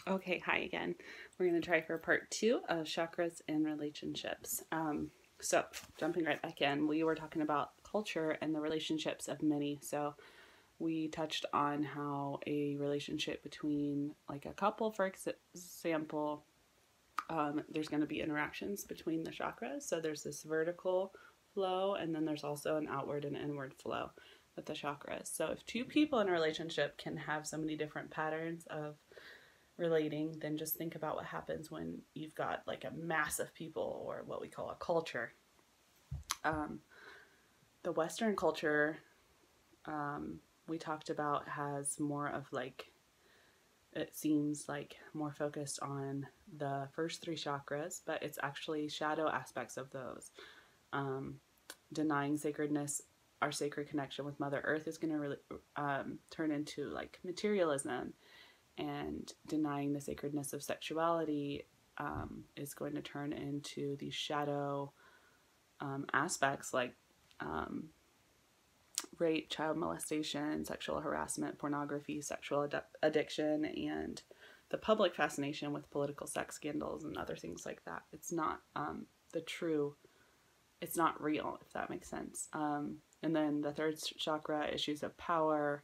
Okay, hi again. We're going to try for part 2 of chakras and relationships. So, jumping right back in, we were talking about culture and the relationships of many. So, we touched on how a relationship between, like a couple, for example, there's going to be interactions between the chakras. So, there's this vertical flow, and then there's also an outward and inward flow with the chakras. So, if two people in a relationship can have so many different patterns of relating, then just think about what happens when you've got like a mass of people or what we call a culture. Um, the Western culture we talked about has more of like, it seems like more focused on the first three chakras, but it's actually shadow aspects of those. Um, Denying sacredness, our sacred connection with Mother Earth is going to really turn into like materialism, and denying the sacredness of sexuality is going to turn into these shadow aspects like um, rape, child molestation, sexual harassment, pornography, sexual addiction, and the public fascination with political sex scandals and other things like that. It's not the true, it's not real, if that makes sense. And then the third chakra, issues of power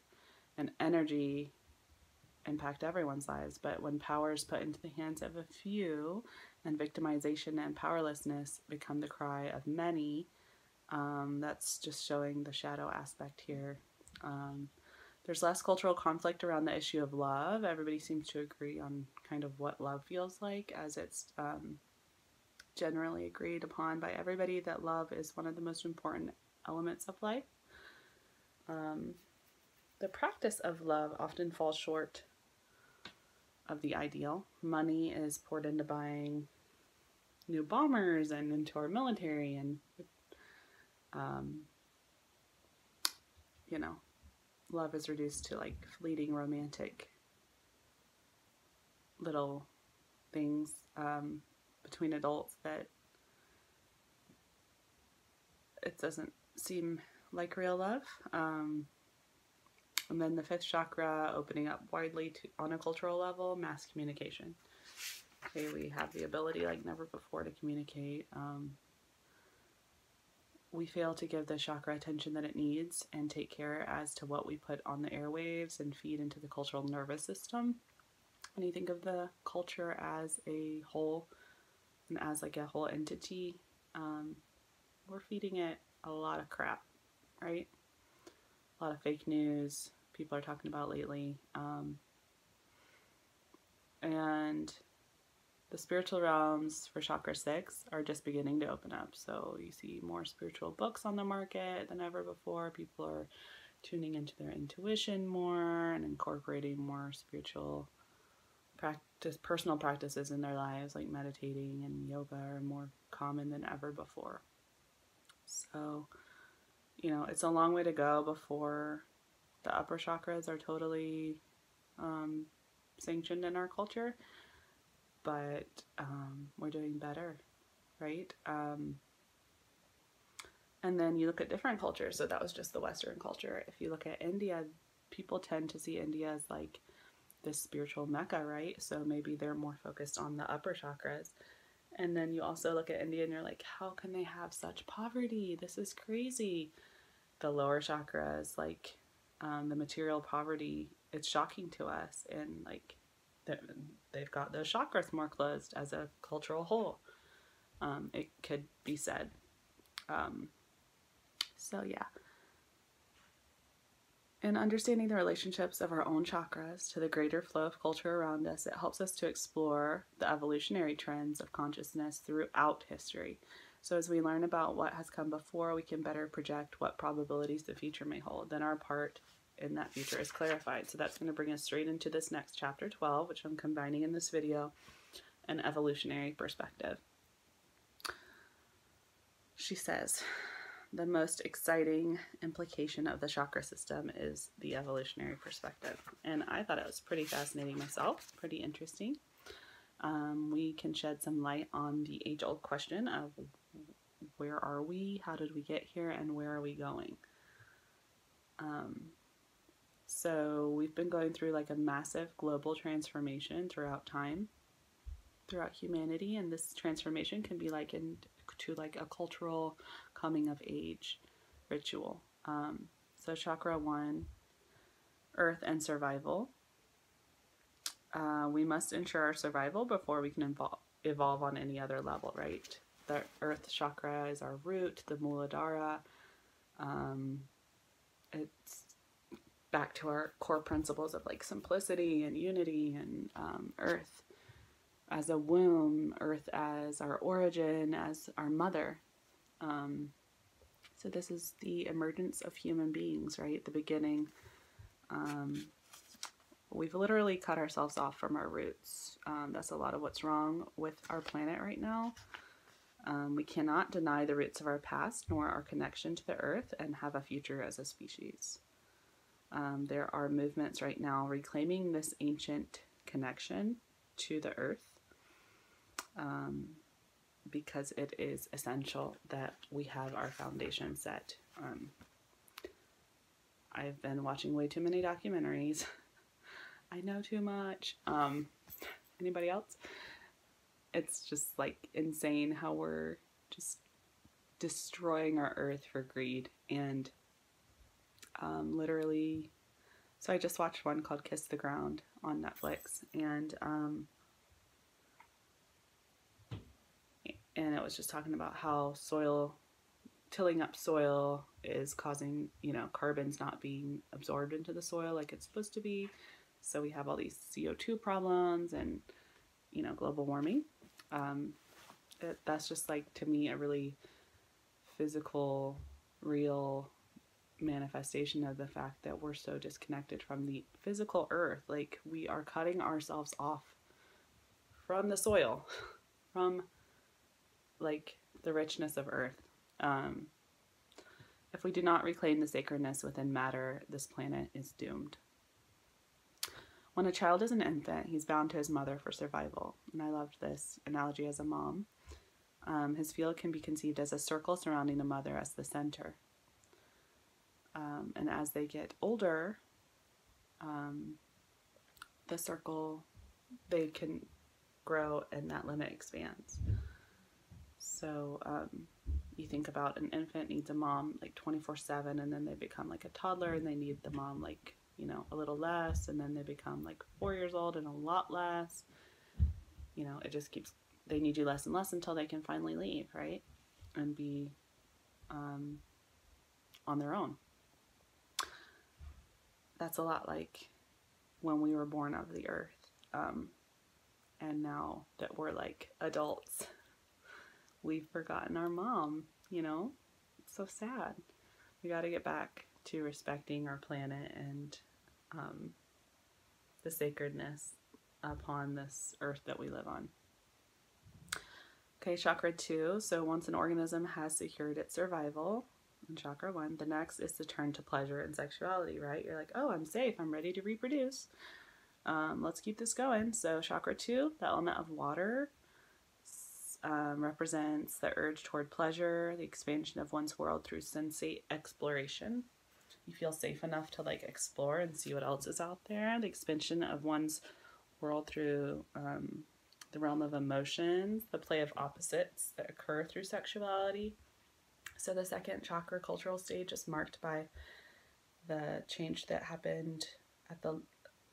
and energy, impact everyone's lives, but when power is put into the hands of a few and victimization and powerlessness become the cry of many, that's just showing the shadow aspect here. There's less cultural conflict around the issue of love. Everybody seems to agree on kind of what love feels like, as it's generally agreed upon by everybody that love is one of the most important elements of life. The practice of love often falls short of the ideal. Money is poured into buying new bombers and into our military, and um, you know, love is reduced to like fleeting romantic little things between adults that it doesn't seem like real love. And then the fifth chakra, opening up widely to, on a cultural level, mass communication. Okay, we have the ability like never before to communicate. We fail to give the chakra attention that it needs and take care as to what we put on the airwaves and feed into the cultural nervous system. When you think of the culture as a whole and as like a whole entity, we're feeding it a lot of crap, right? A lot of fake news people are talking about lately. And the spiritual realms for chakra 6 are just beginning to open up. So you see more spiritual books on the market than ever before. People are tuning into their intuition more and incorporating more spiritual practice, personal practices in their lives, like meditating and yoga, are more common than ever before. So, you know, it's a long way to go before the upper chakras are totally sanctioned in our culture, but we're doing better, right? And then you look at different cultures. So that was just the Western culture. If you look at India, people tend to see India as like this spiritual mecca, right? So maybe they're more focused on the upper chakras. And then you also look at India and you're like, how can they have such poverty? This is crazy. The lower chakras, like the material poverty, it's shocking to us. And like they've got those chakras more closed as a cultural whole. It could be said. So yeah. In understanding the relationships of our own chakras to the greater flow of culture around us, it helps us to explore the evolutionary trends of consciousness throughout history. So as we learn about what has come before, we can better project what probabilities the future may hold. Then our part in that future is clarified. So that's going to bring us straight into this next chapter 12, which I'm combining in this video, an evolutionary perspective. She says, the most exciting implication of the chakra system is the evolutionary perspective. And I thought it was pretty fascinating myself, pretty interesting. We can shed some light on the age-old question of where are we, how did we get here, and where are we going? So we've been going through like a massive global transformation throughout time, throughout humanity, and this transformation can be likened to like a cultural coming of age ritual. So chakra 1, earth and survival. We must ensure our survival before we can evolve on any other level, right? The earth chakra is our root, the Muladhara. It's back to our core principles of like simplicity and unity, and earth as a womb, earth as our origin, as our mother. So this is the emergence of human beings, right? The beginning. We've literally cut ourselves off from our roots. That's a lot of what's wrong with our planet right now. We cannot deny the roots of our past nor our connection to the earth and have a future as a species. There are movements right now reclaiming this ancient connection to the earth, because it is essential that we have our foundation set. I've been watching way too many documentaries. I know too much. Anybody else? It's just like insane how we're just destroying our earth for greed. And literally, so I just watched one called Kiss the Ground on Netflix, and it was just talking about how tilling up soil is causing, carbons not being absorbed into the soil like it's supposed to be. So we have all these CO2 problems and, global warming. That's just like, to me, a really physical, real manifestation of the fact that we're so disconnected from the physical earth. Like, we are cutting ourselves off from the soil, from like the richness of earth. If we do not reclaim the sacredness within matter, this planet is doomed. When a child is an infant, he's bound to his mother for survival. And I loved this analogy as a mom. His field can be conceived as a circle surrounding the mother as the center. And as they get older, the circle, they can grow and that limit expands. So you think about an infant needs a mom like 24/7, and then they become like a toddler and they need the mom like, a little less, and then they become like 4 years old and a lot less. It just keeps, they need you less and less until they can finally leave, right? And be on their own. That's a lot like when we were born out of the earth. And now that we're like adults, we've forgotten our mom, It's so sad. We got to get back to respecting our planet and the sacredness upon this earth that we live on. Okay, chakra 2. So once an organism has secured its survival, in chakra 1, the next is to turn to pleasure and sexuality, right? You're like, oh, I'm safe. I'm ready to reproduce. Let's keep this going. So chakra 2, the element of water, represents the urge toward pleasure, the expansion of one's world through sensate exploration. You feel safe enough to like explore and see what else is out there. The expansion of one's world through the realm of emotions, the play of opposites that occur through sexuality. So the second chakra cultural stage is marked by the change that happened at the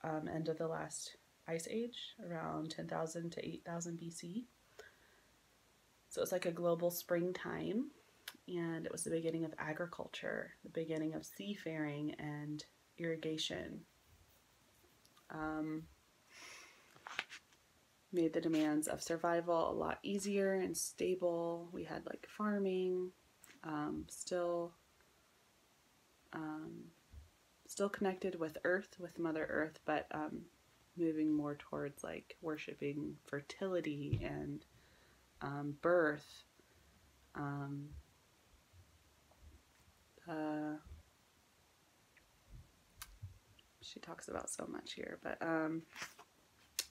end of the last ice age, around 10,000 to 8,000 BC. So it's like a global springtime, and it was the beginning of agriculture, the beginning of seafaring and irrigation. Made the demands of survival a lot easier and stable. We had like farming, still connected with Earth, with Mother Earth, but moving more towards like worshiping fertility and birth. She talks about so much here, but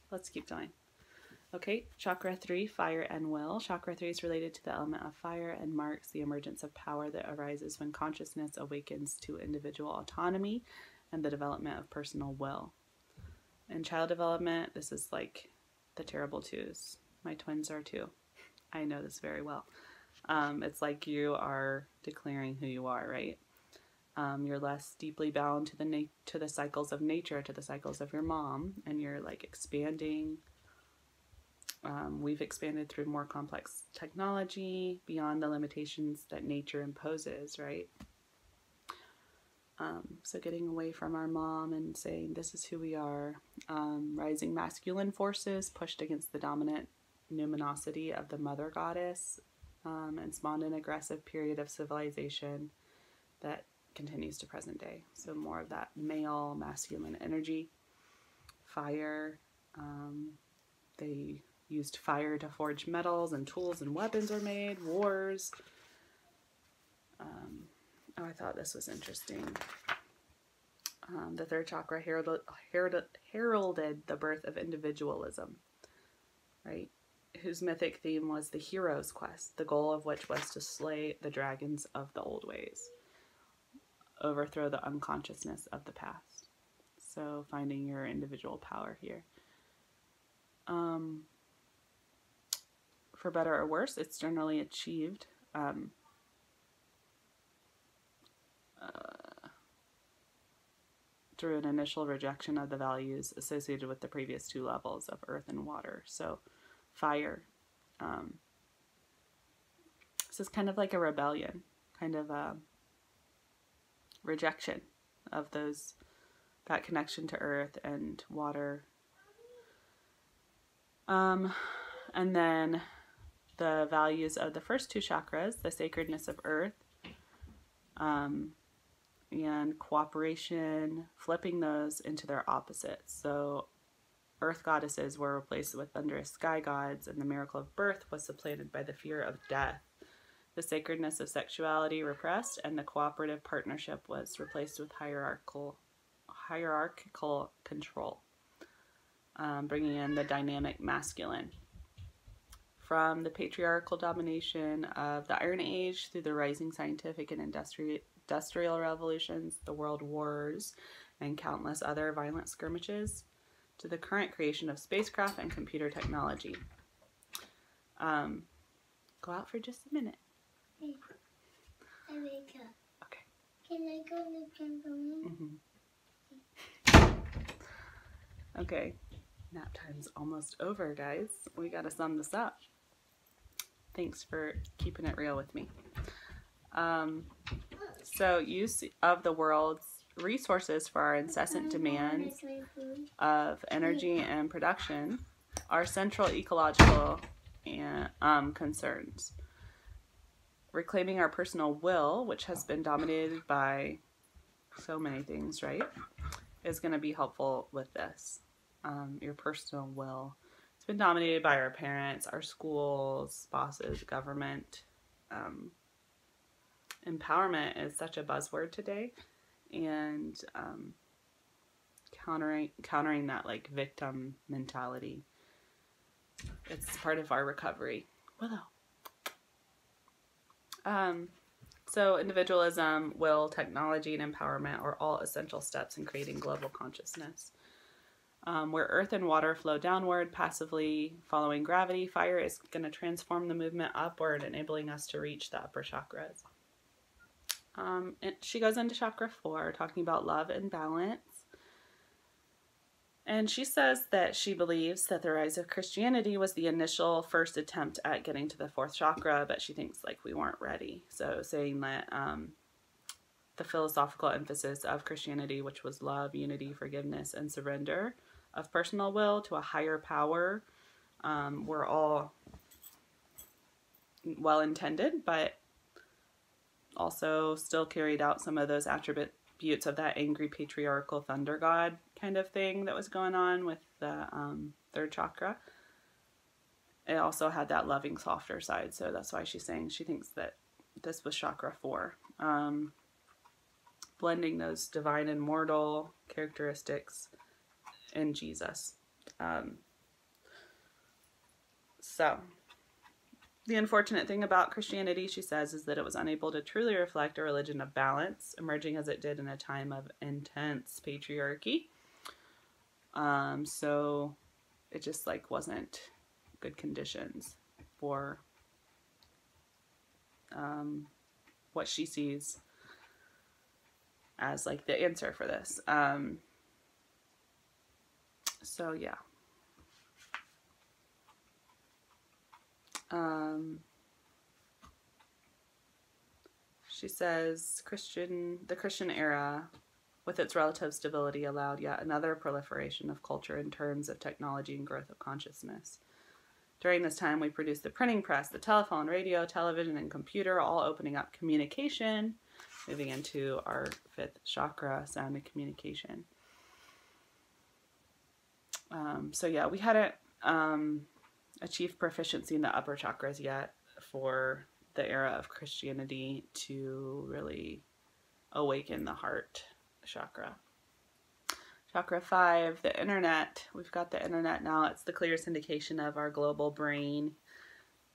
let's keep going. Okay, chakra 3, fire and will. Chakra 3 is related to the element of fire and marks the emergence of power that arises when consciousness awakens to individual autonomy and the development of personal will. In child development, this is like the terrible twos. My twins are too. I know this very well. It's like you are declaring who you are, right? You're less deeply bound to the cycles of nature, to the cycles of your mom, and you're like expanding. We've expanded through more complex technology beyond the limitations that nature imposes, right? So getting away from our mom and saying, this is who we are. Rising masculine forces pushed against the dominant numinosity of the mother goddess, and spawned an aggressive period of civilization that continues to present day. So more of that male, masculine energy. Fire. They used fire to forge metals, and tools and weapons were made. Wars. Oh, I thought this was interesting. The third chakra heralded the birth of individualism, right? Whose mythic theme was the hero's quest, the goal of which was to slay the dragons of the old ways, overthrow the unconsciousness of the past. So finding your individual power here. For better or worse, it's generally achieved through an initial rejection of the values associated with the previous two levels of earth and water. So fire. This is kind of like a rebellion, kind of a rejection of that connection to earth and water. And then the values of the first two chakras, the sacredness of earth, and cooperation, flipping those into their opposites. So earth goddesses were replaced with thunderous sky gods, and the miracle of birth was supplanted by the fear of death. The sacredness of sexuality repressed, and the cooperative partnership was replaced with hierarchical control, bringing in the dynamic masculine. From the patriarchal domination of the Iron Age through the rising scientific and industrial revolutions, the world wars, and countless other violent skirmishes, to the current creation of spacecraft and computer technology. Go out for just a minute. Hey, I wake up. Okay. Can I go on the trampoline? Okay. Nap time's almost over, guys. We gotta sum this up. Thanks for keeping it real with me. So use of the world's resources for our incessant demands of energy and production are central ecological concerns. Reclaiming our personal will, which has been dominated by so many things, right, is going to be helpful with this. Your personal will. It's been dominated by our parents, our schools, bosses, government. Empowerment is such a buzzword today, and countering that like victim mentality. It's part of our recovery. Willow. So individualism, will, technology, and empowerment are all essential steps in creating global consciousness. Where earth and water flow downward, passively following gravity, fire is going to transform the movement upward, enabling us to reach the upper chakras. And she goes into chakra 4, talking about love and balance. And she says that she believes that the rise of Christianity was the initial first attempt at getting to the 4th chakra, but she thinks like we weren't ready. So saying that the philosophical emphasis of Christianity, which was love, unity, forgiveness, and surrender of personal will to a higher power, were all well intended, but also still carried out some of those attributes of that angry patriarchal thunder god kind of thing that was going on with the 3rd chakra. It also had that loving, softer side, so that's why she's saying she thinks that this was chakra 4. Blending those divine and mortal characteristics in Jesus. So The unfortunate thing about Christianity, she says, is that it was unable to truly reflect a religion of balance, emerging as it did in a time of intense patriarchy. So it just like wasn't good conditions for what she sees as like the answer for this. So yeah. She says the Christian era, with its relative stability, allowed yet another proliferation of culture in terms of technology and growth of consciousness. During this time, we produced the printing press, the telephone, radio, television, and computer, all opening up communication, moving into our fifth chakra, sound and communication. So yeah, we hadn't achieved proficiency in the upper chakras yet for the era of Christianity to really awaken the heart chakra. Chakra 5, the internet. We've got the internet now. It's the clearest indication of our global brain,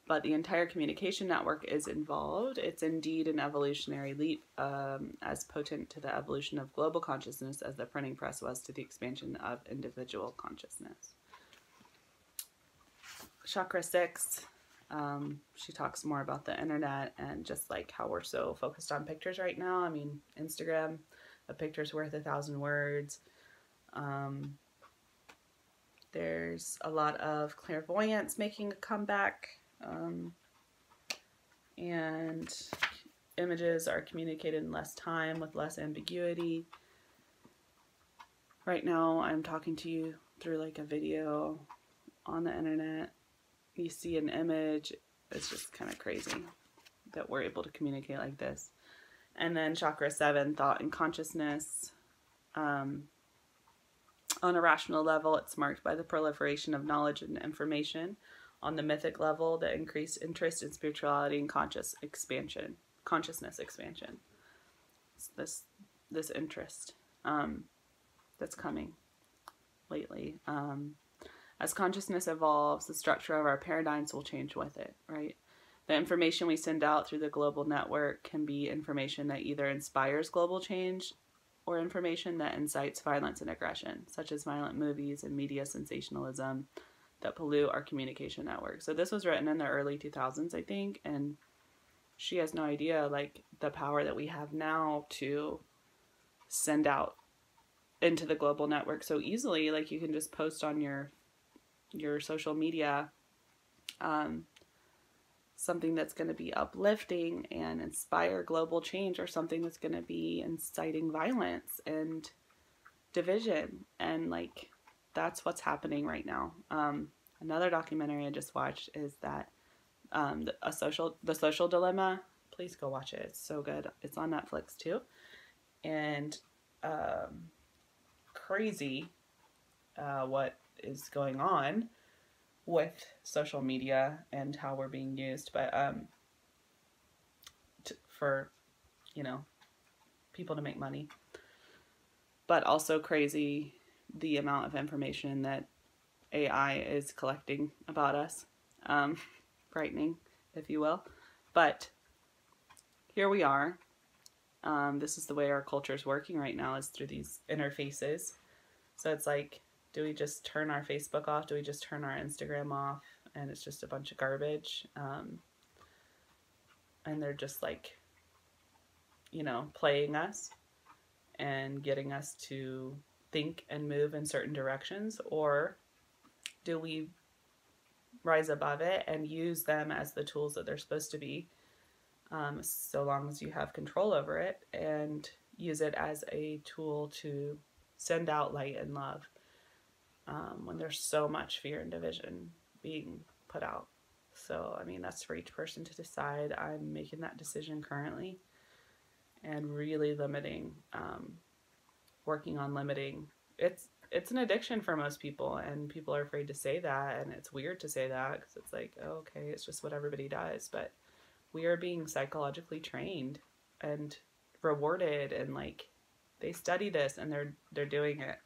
but the entire communication network is involved. It's indeed an evolutionary leap, as potent to the evolution of global consciousness as the printing press was to the expansion of individual consciousness. Chakra 6, she talks more about the internet and just like how we're so focused on pictures right now. I mean, Instagram, a picture's worth 1,000 words. There's a lot of clairvoyance making a comeback, and images are communicated in less time with less ambiguity. Right now I'm talking to you through like a video on the internet. You see an image. It's just kind of crazy that we're able to communicate like this. And then chakra 7, thought and consciousness. On a rational level, it's marked by the proliferation of knowledge and information. On the mythic level, the increased interest in spirituality and consciousness expansion. It's this interest that's coming lately. As consciousness evolves, the structure of our paradigms will change with it, right? The information we send out through the global network can be information that either inspires global change or information that incites violence and aggression, such as violent movies and media sensationalism that pollute our communication network. So this was written in the early 2000s, I think, and she has no idea, like, the power that we have now to send out into the global network so easily. Like, you can just post on your social media something that's going to be uplifting and inspire global change, or something that's going to be inciting violence and division. And like, that's what's happening right now. Another documentary I just watched is that the social dilemma. Please go watch it. It's so good. It's on Netflix too. And crazy what is going on with social media and how we're being used, but for, you know, people to make money. But also crazy the amount of information that AI is collecting about us. Frightening, if you will. But here we are. This is the way our culture is working right now, is through these interfaces. So it's like, do we just turn our Facebook off? Do we just turn our Instagram off? And it's just a bunch of garbage. And they're just like, you know, playing us and getting us to think and move in certain directions. Or do we rise above it and use them as the tools that they're supposed to be, so long as you have control over it, and use it as a tool to send out light and love, when there's so much fear and division being put out. So, I mean, that's for each person to decide. I'm making that decision currently, and really limiting, working on limiting. It's an addiction for most people, and people are afraid to say that, and it's weird to say that because it's like, oh, okay, it's just what everybody does. But we are being psychologically trained and rewarded, and like, they study this and they're doing it.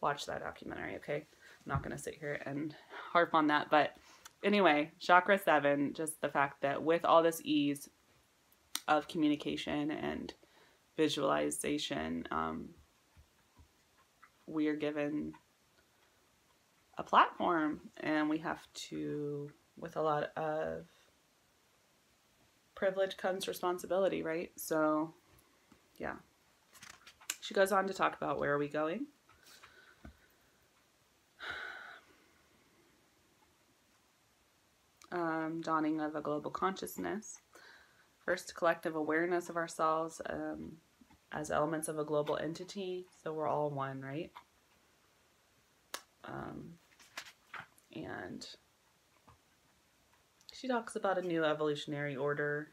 Watch that documentary, okay? I'm not gonna sit here and harp on that, but anyway, chakra 7, just the fact that with all this ease of communication and visualization, we are given a platform, and we have to, with a lot of privilege comes responsibility, right? So, yeah. She goes on to talk about where are we going. Dawning of a global consciousness. First, collective awareness of ourselves as elements of a global entity. So we're all one, right? And she talks about a new evolutionary order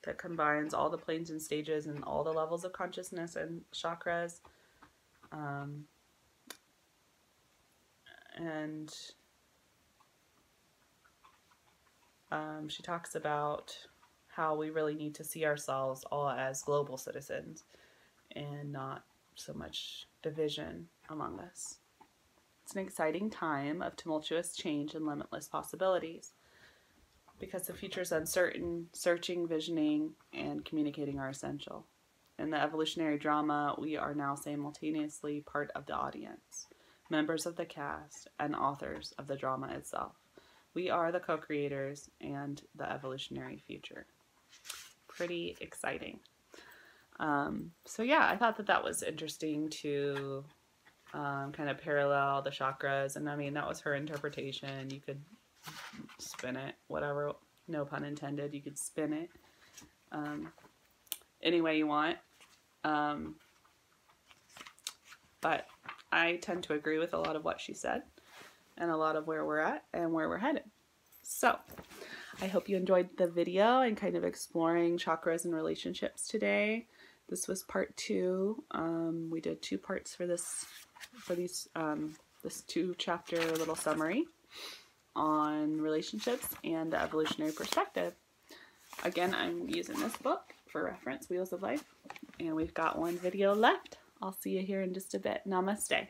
that combines all the planes and stages and all the levels of consciousness and chakras. She talks about how we really need to see ourselves all as global citizens and not so much division among us. It's an exciting time of tumultuous change and limitless possibilities. Because the future is uncertain, searching, visioning, and communicating are essential. In the evolutionary drama, we are now simultaneously part of the audience, members of the cast, and authors of the drama itself. We are the co-creators and the evolutionary future. Pretty exciting. So yeah, I thought that was interesting to kind of parallel the chakras. And I mean, that was her interpretation. You could spin it, whatever, no pun intended. You could spin it any way you want. But I tend to agree with a lot of what she said and a lot of where we're at and where we're headed. So I hope you enjoyed the video and kind of exploring chakras and relationships today. This was part 2. We did 2 parts for this 2-chapter little summary on relationships and the evolutionary perspective. Again, I'm using this book for reference, Wheels of Life, and we've got 1 video left. I'll see you here in just a bit. Namaste.